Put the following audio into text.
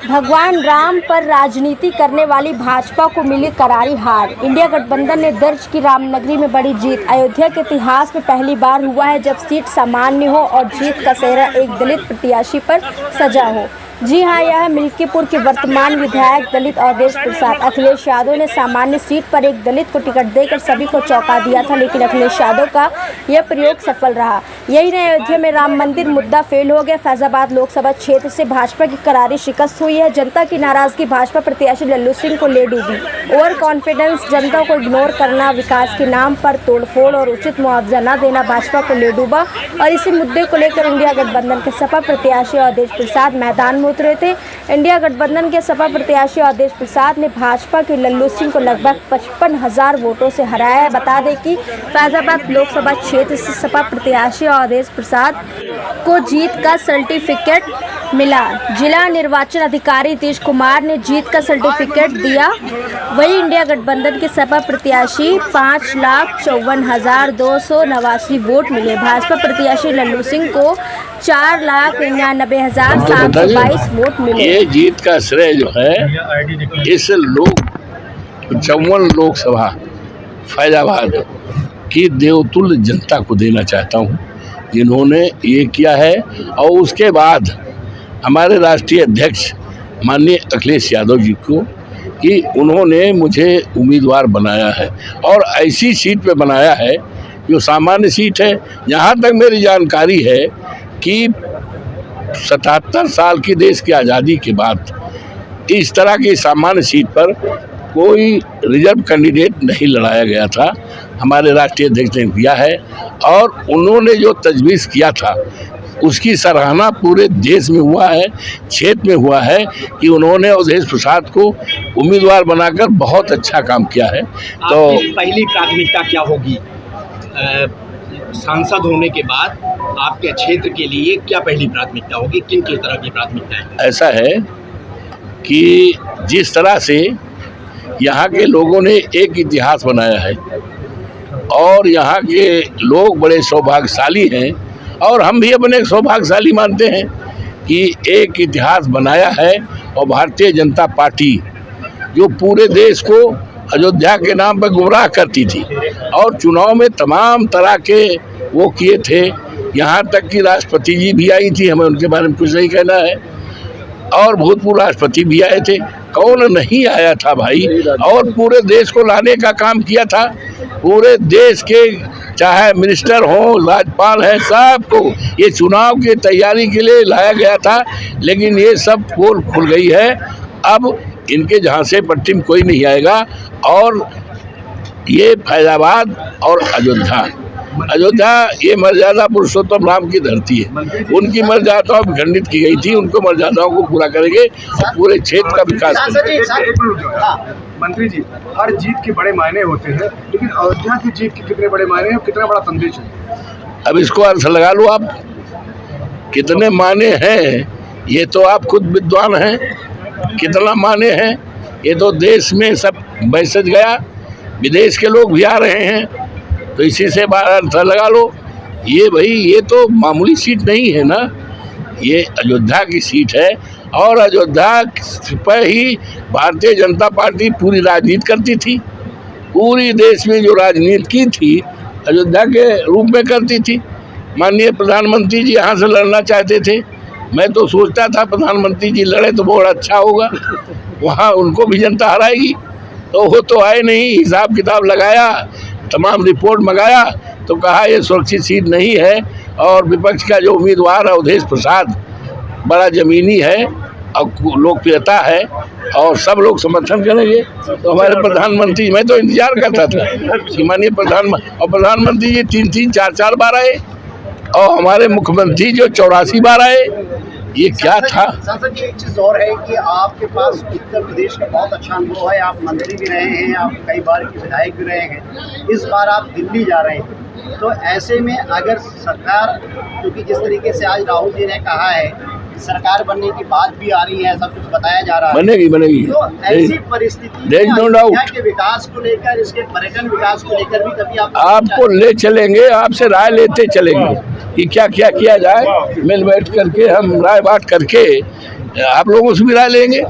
भगवान राम पर राजनीति करने वाली भाजपा को मिली करारी हार। इंडिया गठबंधन ने दर्ज की रामनगरी में बड़ी जीत। अयोध्या के इतिहास में पहली बार हुआ है जब सीट सामान्य हो और जीत का सेहरा एक दलित प्रत्याशी पर सजा हो। जी हां, यह मिल्कीपुर के वर्तमान विधायक दलित अवधेश प्रसाद अखिलेश यादव ने सामान्य सीट पर एक दलित को टिकट देकर सभी को चौंका दिया था, लेकिन अखिलेश यादव का यह प्रयोग सफल रहा। यही नहीं, अयोध्या में राम मंदिर मुद्दा फेल हो गया। फैजाबाद लोकसभा क्षेत्र से भाजपा की करारी शिकस्त हुई है। जनता की नाराजगी भाजपा प्रत्याशी लल्लू सिंह को ले डूबी। ओवर कॉन्फिडेंस, जनता को इग्नोर करना, विकास के नाम पर तोड़फोड़ और उचित मुआवजा न देना भाजपा को ले डूबा। और इसी मुद्दे को लेकर इंडिया गठबंधन के सपा प्रत्याशी अवधेश प्रसाद मैदान में उतरे थे। इंडिया गठबंधन के सपा प्रत्याशी अवधेश प्रसाद ने भाजपा के लल्लू सिंह को लगभग 55,000 वोटों से हराया। बता दें कि फैजाबाद लोकसभा क्षेत्र से सपा प्रत्याशी अवधेश प्रसाद को जीत का सर्टिफिकेट मिला। जिला निर्वाचन अधिकारी नीतीश कुमार ने जीत का सर्टिफिकेट दिया। वहीं इंडिया गठबंधन के सपा प्रत्याशी 5,54,289 वोट मिले। भाजपा प्रत्याशी लल्लू सिंह को 4,99,722 वोट मिले। ये जीत का श्रेय जो है इस 54 लोकसभा फैजाबाद की देवतुल्य जनता को देना चाहता हूँ, जिन्होंने ये किया है। और उसके बाद हमारे राष्ट्रीय अध्यक्ष माननीय अखिलेश यादव जी को कि उन्होंने मुझे उम्मीदवार बनाया है और ऐसी सीट पे बनाया है जो सामान्य सीट है। जहाँ तक मेरी जानकारी है कि 77 साल की देश की आज़ादी के बाद इस तरह की सामान्य सीट पर कोई रिजर्व कैंडिडेट नहीं लड़ाया गया था। हमारे राष्ट्रीय अध्यक्ष ने किया है और उन्होंने जो तजवीज़ किया था उसकी सराहना पूरे देश में हुआ है, क्षेत्र में हुआ है कि उन्होंने अवधेश प्रसाद को उम्मीदवार बनाकर बहुत अच्छा काम किया है। तो पहली प्राथमिकता क्या होगी? सांसद होने के बाद आपके क्षेत्र के लिए क्या पहली प्राथमिकता होगी? किन किस तरह की प्राथमिकताएं? ऐसा है कि जिस तरह से यहाँ के लोगों ने एक इतिहास बनाया है और यहाँ के लोग बड़े सौभाग्यशाली हैं और हम भी अपने सौभाग्यशाली मानते हैं कि एक इतिहास बनाया है। और भारतीय जनता पार्टी जो पूरे देश को अयोध्या के नाम पर गुमराह करती थी और चुनाव में तमाम तरह के वो किए थे, यहाँ तक कि राष्ट्रपति जी भी आई थी, हमें उनके बारे में कुछ नहीं कहना है, और भूतपूर्व राष्ट्रपति भी आए थे। कौन नहीं आया था भाई? और पूरे देश को लाने का काम किया था। पूरे देश के चाहे मिनिस्टर हो, राज्यपाल है, सबको ये चुनाव की तैयारी के लिए लाया गया था। लेकिन ये सब पोल खुल गई है। अब इनके जहाँ से पट्टी में कोई नहीं आएगा। और ये फैजाबाद और अयोध्या ये मर्यादा पुरुषोत्तम राम की धरती है। उनकी मर्यादाओं खंडित की गई थी, उनको मर्यादाओं को पूरा करेंगे और पूरे क्षेत्र का विकास करेंगे। मंत्री जी, हर जीत के बड़े मायने होते हैं, लेकिन अयोध्या की जीत के कितने बड़े मायने हैं, कितना बड़ा संदेश है? अब इसको अर्थ लगा लो आप, कितने मायने हैं ये तो आप खुद विद्वान हैं। कितना मायने हैं ये तो देश में सब मैसेज गया, विदेश के लोग भी आ रहे हैं, तो इसी से अर्थ लगा लो। ये भाई ये तो मामूली सीट नहीं है ना, ये अयोध्या की सीट है और अयोध्या पर ही भारतीय जनता पार्टी पूरी राजनीति करती थी। पूरी देश में जो राजनीति की थी अयोध्या के रूप में करती थी। माननीय प्रधानमंत्री जी यहाँ से लड़ना चाहते थे। मैं तो सोचता था प्रधानमंत्री जी लड़े तो बहुत अच्छा होगा, वहाँ उनको भी जनता हराएगी। तो वो तो आए नहीं, हिसाब किताब लगाया, तमाम रिपोर्ट मंगाया तो कहा ये सुरक्षित सीट नहीं है। और विपक्ष का जो उम्मीदवार अवधेश प्रसाद बड़ा ज़मीनी है और लोकप्रियता है और सब लोग समर्थन करेंगे। तो हमारे प्रधानमंत्री, मैं तो इंतजार करता था कि माननीय प्रधानमंत्री जी 3-3, 4-4 बार आए और हमारे मुख्यमंत्री जो 84 बार आए। ये क्या था? सांसद जी, एक चीज़ और है कि आपके पास उत्तर प्रदेश का बहुत अच्छा अनुभव है। आप मंत्री भी रहे हैं, आप कई बार के विधायक भी रहे हैं। इस बार आप दिल्ली जा रहे हैं, तो ऐसे में अगर सरकार, क्योंकि जिस तरीके से आज राहुल जी ने कहा है सरकार बनने की बात भी आ रही है, सब कुछ बताया जा रहा है। बनेगी बनेगी। तो ऐसी परिस्थिति There is में no doubt। अयोध्या के विकास को लेकर, इसके पर्यटन विकास को लेकर भी कभी आपको ले चलेंगे, आपसे राय लेते चलेंगे कि क्या क्या किया जाए। मिल बैठ करके हम राय बात करके आप लोगों से भी राय लेंगे।